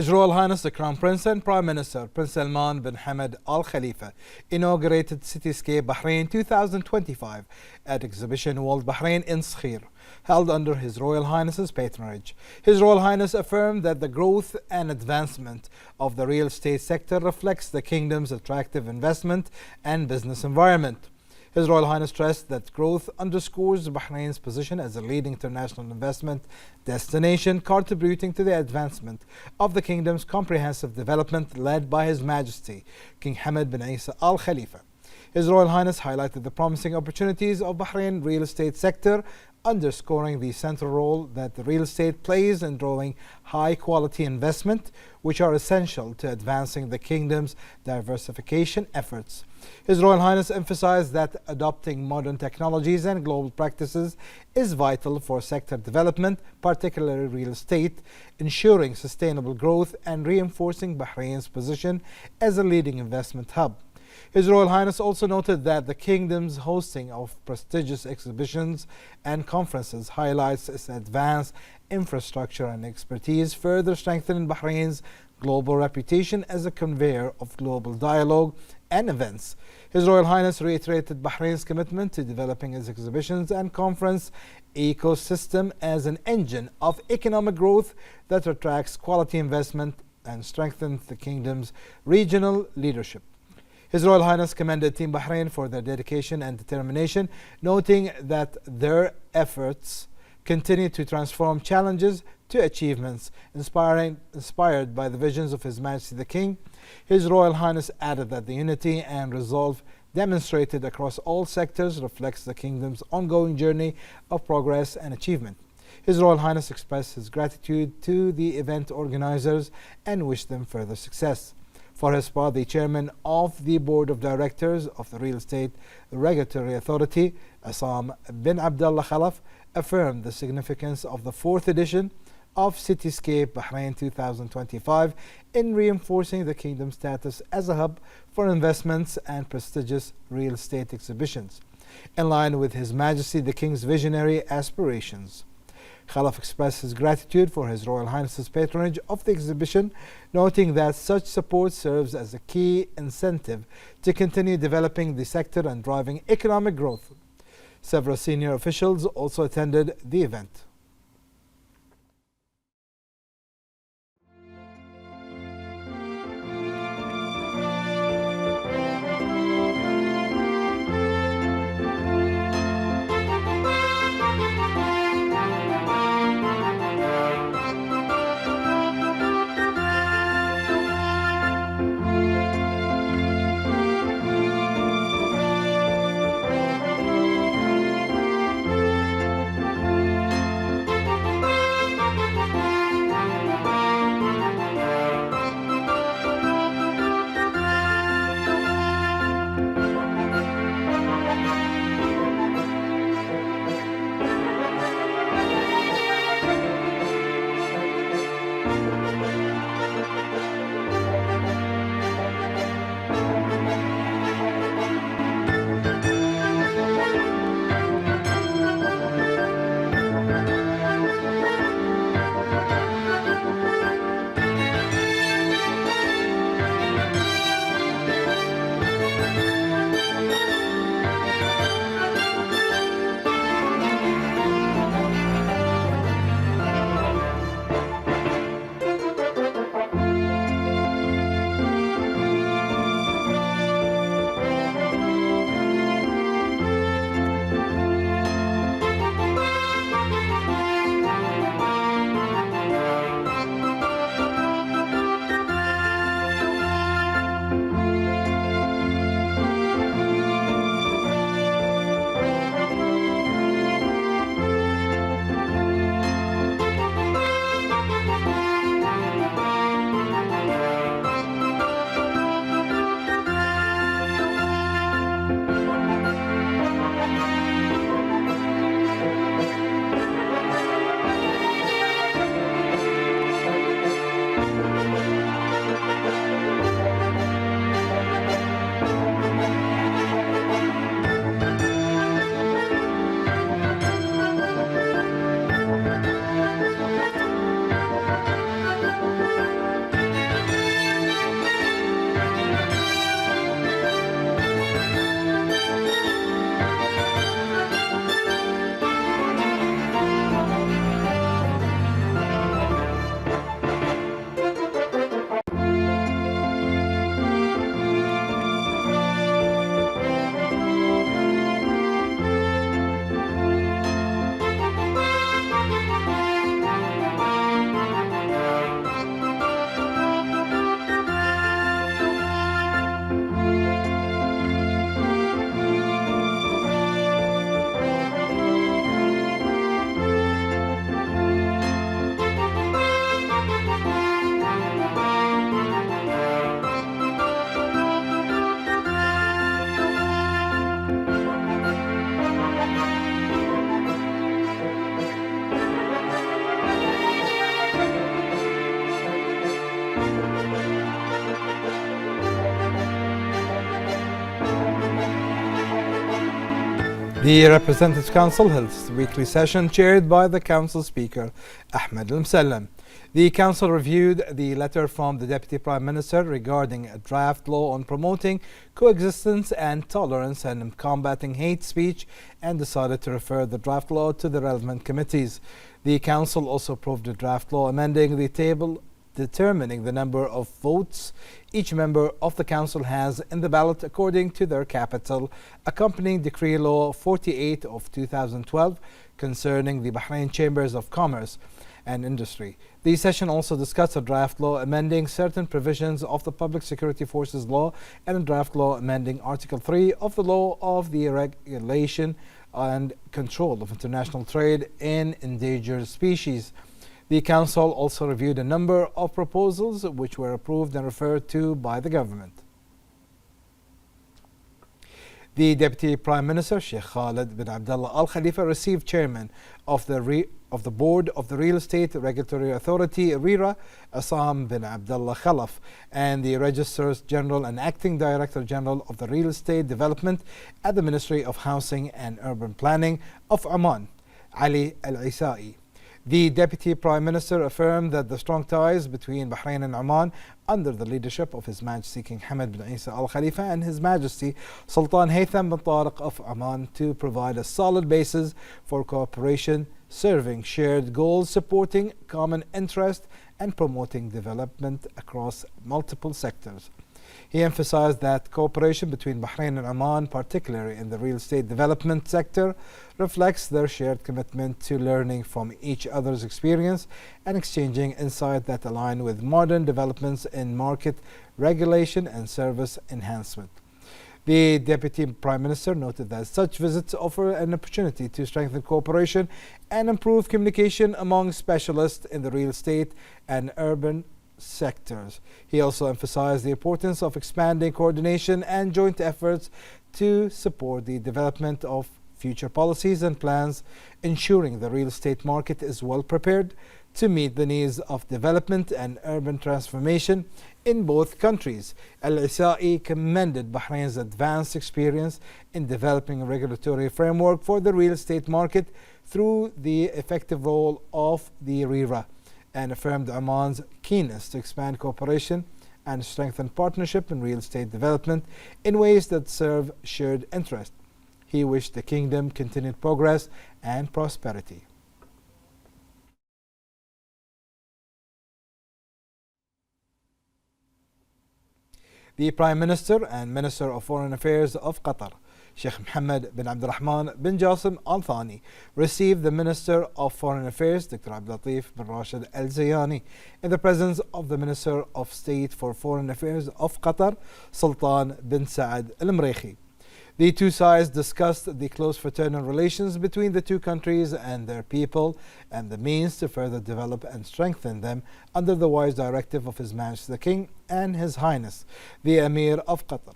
His Royal Highness the Crown Prince and Prime Minister Prince Salman bin Hamad Al Khalifa inaugurated Cityscape Bahrain 2025 at Exhibition World Bahrain in Skhir, held under His Royal Highness's patronage. His Royal Highness affirmed that the growth and advancement of the real estate sector reflects the kingdom's attractive investment and business environment. His Royal Highness stressed that growth underscores Bahrain's position as a leading international investment destination, contributing to the advancement of the kingdom's comprehensive development led by His Majesty King Hamad bin Isa Al Khalifa. His Royal Highness highlighted the promising opportunities of Bahrain real estate sector, underscoring the central role that the real estate plays in drawing high-quality investment, which are essential to advancing the kingdom's diversification efforts. His Royal Highness emphasized that adopting modern technologies and global practices is vital for sector development, particularly real estate, ensuring sustainable growth and reinforcing Bahrain's position as a leading investment hub. His Royal Highness also noted that the kingdom's hosting of prestigious exhibitions and conferences highlights its advanced infrastructure and expertise, further strengthening Bahrain's global reputation as a conveyor of global dialogue and events. His Royal Highness reiterated Bahrain's commitment to developing its exhibitions and conference ecosystem as an engine of economic growth that attracts quality investment and strengthens the kingdom's regional leadership. His Royal Highness commended Team Bahrain for their dedication and determination, noting that their efforts continue to transform challenges to achievements, inspired by the visions of His Majesty the King. His Royal Highness added that the unity and resolve demonstrated across all sectors reflects the kingdom's ongoing journey of progress and achievement. His Royal Highness expressed his gratitude to the event organizers and wished them further success. For his part, the chairman of the board of directors of the Real Estate Regulatory Authority, Assam bin Abdullah Khalaf, affirmed the significance of the fourth edition of Cityscape Bahrain 2025 in reinforcing the kingdom's status as a hub for investments and prestigious real estate exhibitions, in line with His Majesty the King's visionary aspirations. Khalaf expressed his gratitude for His Royal Highness's patronage of the exhibition, noting that such support serves as a key incentive to continue developing the sector and driving economic growth. Several senior officials also attended the event. The Representatives Council held its weekly session chaired by the Council Speaker, Ahmed Al-Msallam. The Council reviewed the letter from the Deputy Prime Minister regarding a draft law on promoting coexistence and tolerance and combating hate speech and decided to refer the draft law to the relevant committees. The Council also approved a draft law amending the table determining the number of votes each member of the Council has in the ballot according to their capital, accompanying Decree Law 48 of 2012 concerning the Bahrain Chambers of Commerce and Industry. The session also discussed a draft law amending certain provisions of the Public Security Forces Law and a draft law amending Article 3 of the Law of the Regulation and Control of International Trade in Endangered Species. The Council also reviewed a number of proposals which were approved and referred to by the government. The Deputy Prime Minister, Sheikh Khalid bin Abdullah Al Khalifa, received Chairman of the Board of the Real Estate Regulatory Authority, RERA, Assam bin Abdullah Khalaf, and the Registrar General and Acting Director General of the Real Estate Development at the Ministry of Housing and Urban Planning of Oman, Ali Al-Isai. The Deputy Prime Minister affirmed that the strong ties between Bahrain and Oman under the leadership of His Majesty King Hamad bin Isa Al Khalifa and His Majesty Sultan Haytham bin Tariq of Oman to provide a solid basis for cooperation, serving shared goals, supporting common interest and promoting development across multiple sectors. He emphasized that cooperation between Bahrain and Oman, particularly in the real estate development sector, reflects their shared commitment to learning from each other's experience and exchanging insight that align with modern developments in market regulation and service enhancement. The Deputy Prime Minister noted that such visits offer an opportunity to strengthen cooperation and improve communication among specialists in the real estate and urban sectors. He also emphasized the importance of expanding coordination and joint efforts to support the development of future policies and plans, ensuring the real estate market is well prepared to meet the needs of development and urban transformation in both countries. Al-Isai commended Bahrain's advanced experience in developing a regulatory framework for the real estate market through the effective role of the RERA, and affirmed Oman's keenness to expand cooperation and strengthen partnership in real estate development in ways that serve shared interest. He wished the kingdom continued progress and prosperity. The Prime Minister and Minister of Foreign Affairs of Qatar, Sheikh Mohammed bin Abdurrahman bin Jassim Al Thani, received the Minister of Foreign Affairs, Dr. Abdul Latif bin Rashid Al Zayani, in the presence of the Minister of State for Foreign Affairs of Qatar, Sultan bin Saad Al Mreikhi. The two sides discussed the close fraternal relations between the two countries and their people and the means to further develop and strengthen them under the wise directive of His Majesty the King and His Highness, the Emir of Qatar.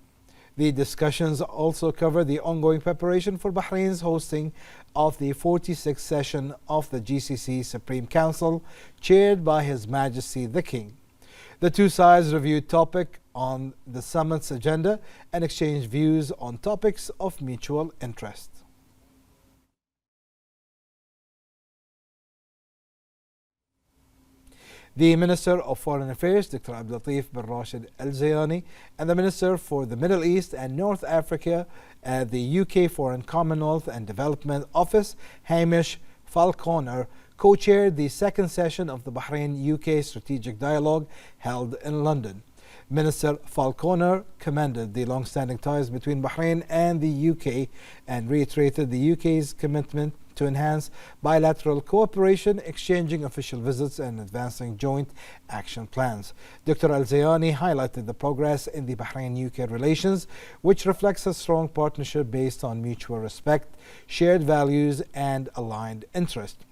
The discussions also cover the ongoing preparation for Bahrain's hosting of the 46th session of the GCC Supreme Council, chaired by His Majesty the King. The two sides reviewed topics on the summit's agenda and exchanged views on topics of mutual interest. The Minister of Foreign Affairs, Dr. Abdul Latif bin Rashid Al Zayani, and the Minister for the Middle East and North Africa at the UK Foreign Commonwealth and Development Office, Hamish Falconer, co-chaired the second session of the Bahrain-UK Strategic Dialogue held in London. Minister Falconer commended the long-standing ties between Bahrain and the UK and reiterated the UK's commitment to enhance bilateral cooperation, exchanging official visits and advancing joint action plans. Dr. Al-Zayani highlighted the progress in the Bahrain-UK relations, which reflects a strong partnership based on mutual respect, shared values and aligned interests.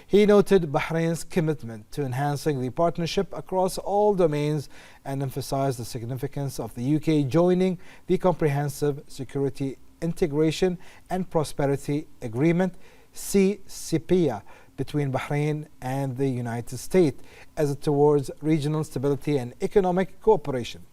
He noted Bahrain's commitment to enhancing the partnership across all domains and emphasized the significance of the UK joining the Comprehensive Security Integration and Prosperity Agreement CCPIA between Bahrain and the United States as towards regional stability and economic cooperation.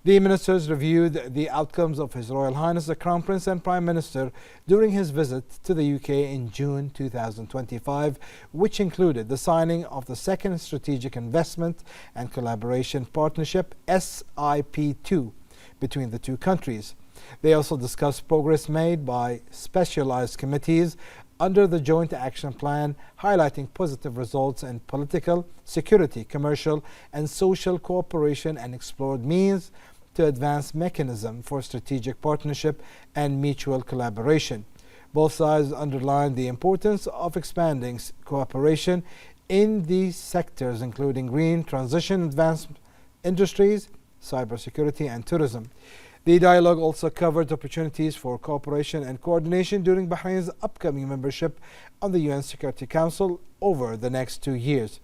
The ministers reviewed the outcomes of His Royal Highness the Crown Prince and Prime Minister during his visit to the UK in June 2025, which included the signing of the second Strategic Investment and Collaboration Partnership SIP2 between the two countries. They also discussed progress made by specialized committees under the Joint Action Plan, highlighting positive results in political, security, commercial, and social cooperation, and explored means to advance mechanism for strategic partnership and mutual collaboration. Both sides underlined the importance of expanding cooperation in these sectors, including green transition, advanced industries, cybersecurity, and tourism. The dialogue also covered opportunities for cooperation and coordination during Bahrain's upcoming membership on the UN Security Council over the next 2 years.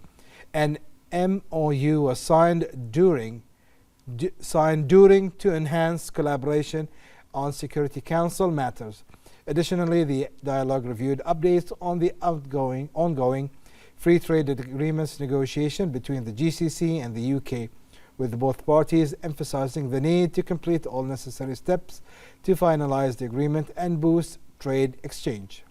An MOU was signed during to enhance collaboration on Security Council matters. Additionally, the dialogue reviewed updates on the ongoing free trade agreements negotiation between the GCC and the UK, with both parties emphasizing the need to complete all necessary steps to finalize the agreement and boost trade exchange.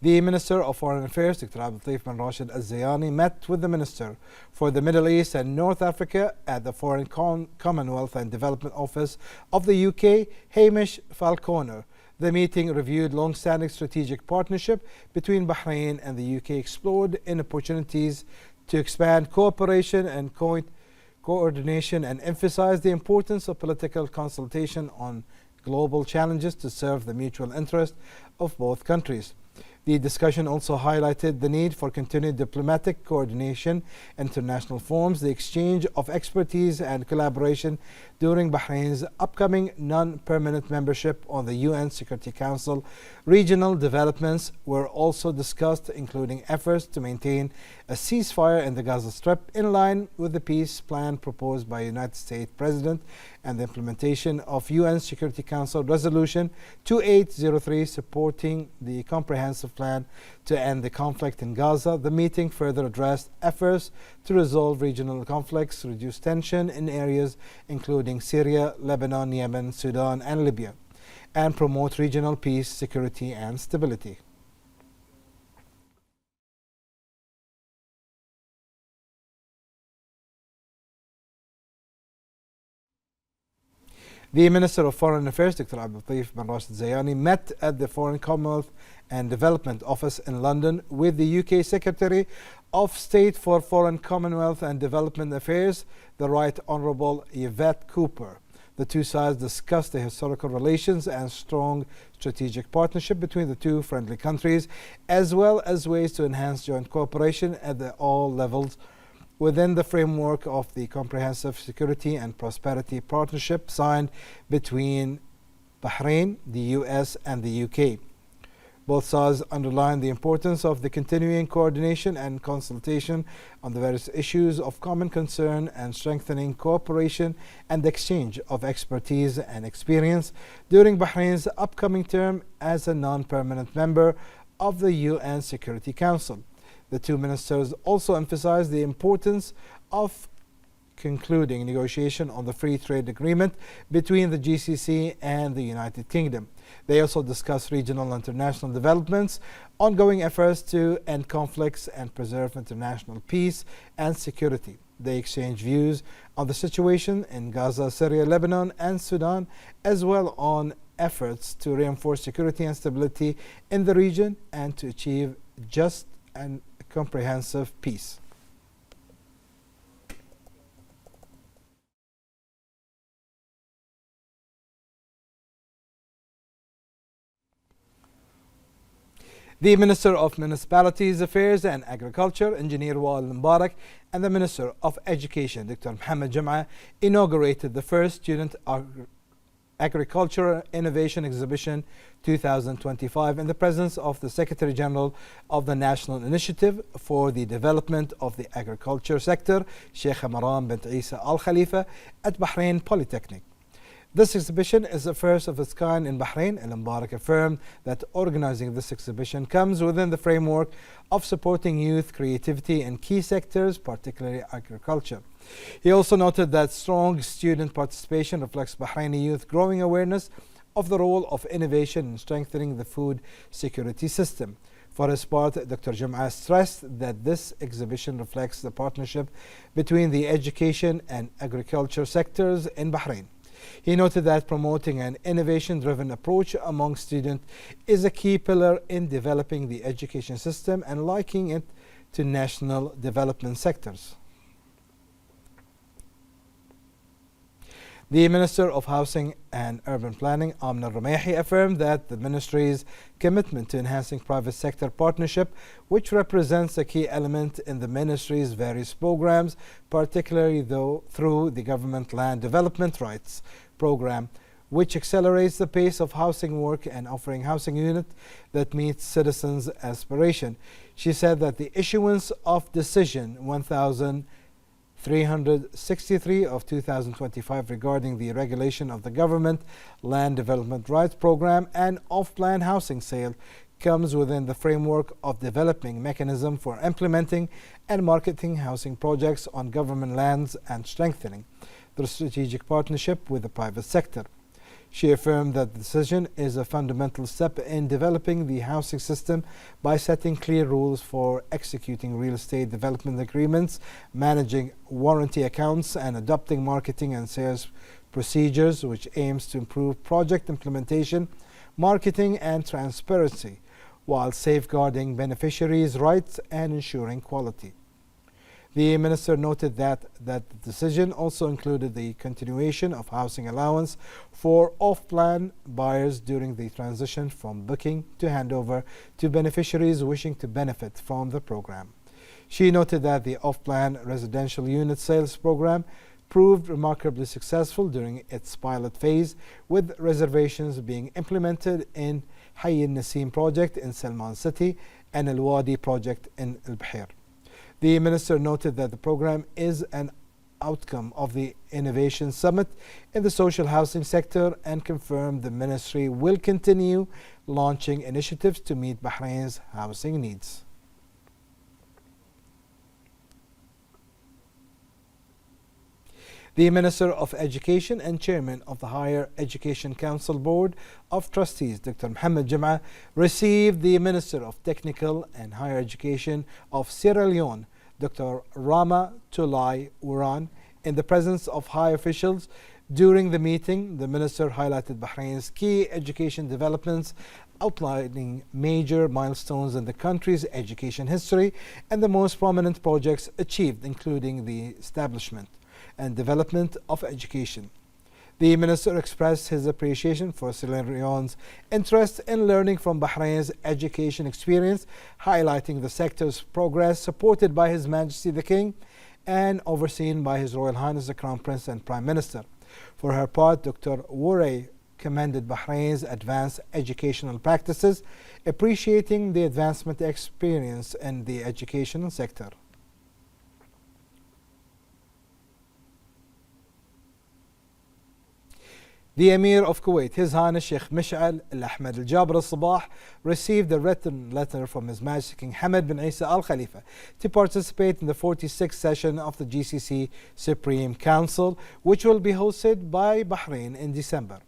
The Minister of Foreign Affairs, Dr. Abdul bin Rashid Al-Zayani, met with the Minister for the Middle East and North Africa at the Foreign Commonwealth and Development Office of the UK, Hamish Falconer. The meeting reviewed long-standing strategic partnership between Bahrain and the UK, explored in opportunities to expand cooperation and coordination, and emphasized the importance of political consultation on global challenges to serve the mutual interest of both countries. The discussion also highlighted the need for continued diplomatic coordination, international forums, the exchange of expertise and collaboration during Bahrain's upcoming non-permanent membership on the UN Security Council. Regional developments were also discussed, including efforts to maintain a ceasefire in the Gaza Strip in line with the peace plan proposed by United States President, and the implementation of UN Security Council Resolution 2803 supporting the comprehensive plan to end the conflict in Gaza. The meeting further addressed efforts to resolve regional conflicts, reduce tension in areas including Syria, Lebanon, Yemen, Sudan, and Libya, and promote regional peace, security, and stability. The Minister of Foreign Affairs, Dr. Abdul bin Rashid Al-Zayani, met at the Foreign Commonwealth and Development Office in London with the UK Secretary of State for Foreign Commonwealth and Development Affairs, the Right Honourable Yvette Cooper. The two sides discussed the historical relations and strong strategic partnership between the two friendly countries, as well as ways to enhance joint cooperation at all levels within the framework of the Comprehensive Security and Prosperity Partnership signed between Bahrain, the US, and the UK. Both sides underlined the importance of the continuing coordination and consultation on the various issues of common concern and strengthening cooperation and exchange of expertise and experience during Bahrain's upcoming term as a non-permanent member of the UN Security Council. The two ministers also emphasized the importance of concluding negotiation on the free trade agreement between the GCC and the United Kingdom. They also discussed regional and international developments, ongoing efforts to end conflicts and preserve international peace and security. They exchanged views on the situation in Gaza, Syria, Lebanon, and Sudan, as well on efforts to reinforce security and stability in the region and to achieve just and comprehensive peace. The Minister of Municipalities Affairs and Agriculture, Engineer Wael Mubarak, and the Minister of Education, Dr. Mohammed Jum'a, inaugurated the first Student Agriculture Innovation Exhibition 2025 in the presence of the Secretary General of the National Initiative for the Development of the Agriculture Sector, Sheikh Maram bint Isa Al Khalifa, at Bahrain Polytechnic. This exhibition is the first of its kind in Bahrain. Al-Mubarak affirmed that organizing this exhibition comes within the framework of supporting youth creativity in key sectors, particularly agriculture. He also noted that strong student participation reflects Bahraini youth growing awareness of the role of innovation in strengthening the food security system. For his part, Dr. Jum'a stressed that this exhibition reflects the partnership between the education and agriculture sectors in Bahrain. He noted that promoting an innovation-driven approach among students is a key pillar in developing the education system and linking it to national development sectors. The Minister of Housing and Urban Planning, Amna Rumehi, affirmed that the ministry's commitment to enhancing private sector partnership, which represents a key element in the ministry's various programs, particularly through the Government Land Development Rights Program, which accelerates the pace of housing work and offering housing unit that meets citizens' aspiration. She said that the issuance of Decision 1363 of 2025 regarding the regulation of the Government Land Development Rights Program and off-plan housing sale comes within the framework of developing mechanism for implementing and marketing housing projects on government lands and strengthening the strategic partnership with the private sector. She affirmed that the decision is a fundamental step in developing the housing system by setting clear rules for executing real estate development agreements, managing warranty accounts, and adopting marketing and sales procedures, which aims to improve project implementation, marketing, and transparency, while safeguarding beneficiaries' rights and ensuring quality. The minister noted that the decision also included the continuation of housing allowance for off-plan buyers during the transition from booking to handover to beneficiaries wishing to benefit from the program. She noted that the off-plan residential unit sales program proved remarkably successful during its pilot phase, with reservations being implemented in Hayy al-Nasim project in Salman City and Al-Wadi project in Al-Bahrain. The minister noted that the program is an outcome of the Innovation Summit in the social housing sector and confirmed the ministry will continue launching initiatives to meet Bahrain's housing needs. The Minister of Education and Chairman of the Higher Education Council Board of Trustees, Dr. Mohammed Jum'a, received the Minister of Technical and Higher Education of Sierra Leone, Dr. Rama Tulai Uran, in the presence of high officials. During the meeting, the Minister highlighted Bahrain's key education developments, outlining major milestones in the country's education history and the most prominent projects achieved, including the establishment and development of education. The minister expressed his appreciation for Sierra Leone's interest in learning from Bahrain's education experience, highlighting the sector's progress supported by His Majesty the King and overseen by His Royal Highness the Crown Prince and Prime Minister. For her part, Dr. Wourey commended Bahrain's advanced educational practices, appreciating the advancement experience in the educational sector. The Emir of Kuwait, His Highness Sheikh Mish'al Al-Ahmed Al-Jabr Al-Sabah, received a written letter from His Majesty King Hamad bin Isa Al Khalifa to participate in the 46th session of the GCC Supreme Council, which will be hosted by Bahrain in December.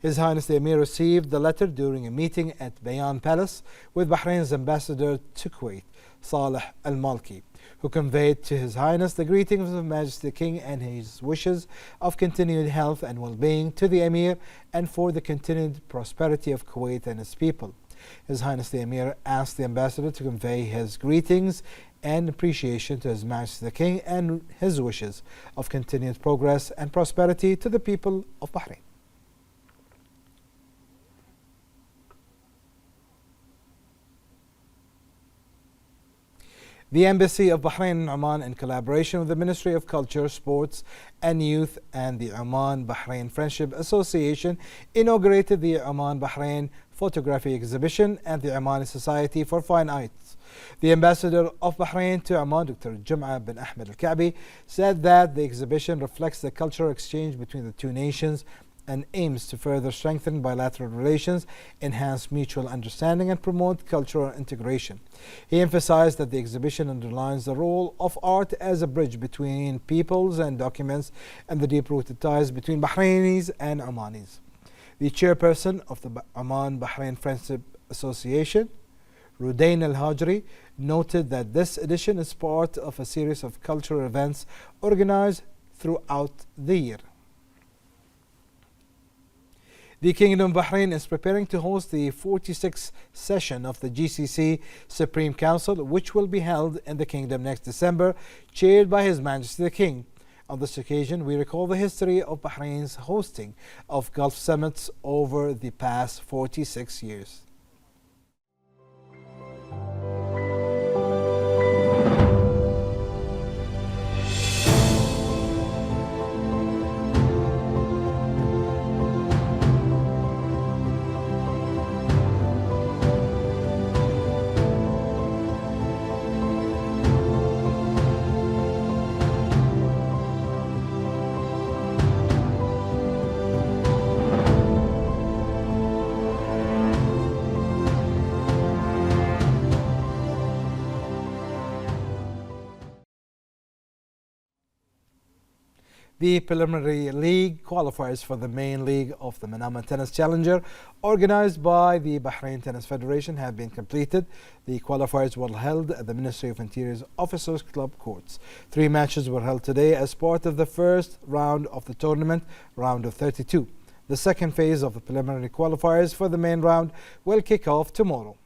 His Highness the Emir received the letter during a meeting at Bayan Palace with Bahrain's ambassador to Kuwait, Saleh Al-Malki, who conveyed to His Highness the greetings of His Majesty the King and his wishes of continued health and well-being to the Emir and for the continued prosperity of Kuwait and its people. His Highness the Emir asked the ambassador to convey his greetings and appreciation to His Majesty the King and his wishes of continued progress and prosperity to the people of Bahrain. The Embassy of Bahrain in Oman, in collaboration with the Ministry of Culture, Sports and Youth and the Oman-Bahrain Friendship Association, inaugurated the Oman-Bahrain Photography Exhibition and the Omani Society for Fine Arts. The Ambassador of Bahrain to Oman, Dr. Jum'a bin Ahmed Al-Ka'bi, said that the exhibition reflects the cultural exchange between the two nations and aims to further strengthen bilateral relations, enhance mutual understanding, and promote cultural integration. He emphasized that the exhibition underlines the role of art as a bridge between peoples and documents and the deep-rooted ties between Bahrainis and Omanis. The chairperson of the Oman-Bahrain Friendship Association, Rudain Al-Hajri, noted that this edition is part of a series of cultural events organized throughout the year. The Kingdom of Bahrain is preparing to host the 46th session of the GCC Supreme Council, which will be held in the Kingdom next December, chaired by His Majesty the King. On this occasion, we recall the history of Bahrain's hosting of Gulf summits over the past 46 years. The preliminary league qualifiers for the main league of the Manama Tennis Challenger, organized by the Bahrain Tennis Federation, have been completed. The qualifiers were held at the Ministry of Interior's Officers Club courts. 3 matches were held today as part of the first round of the tournament, round of 32. The second phase of the preliminary qualifiers for the main round will kick off tomorrow.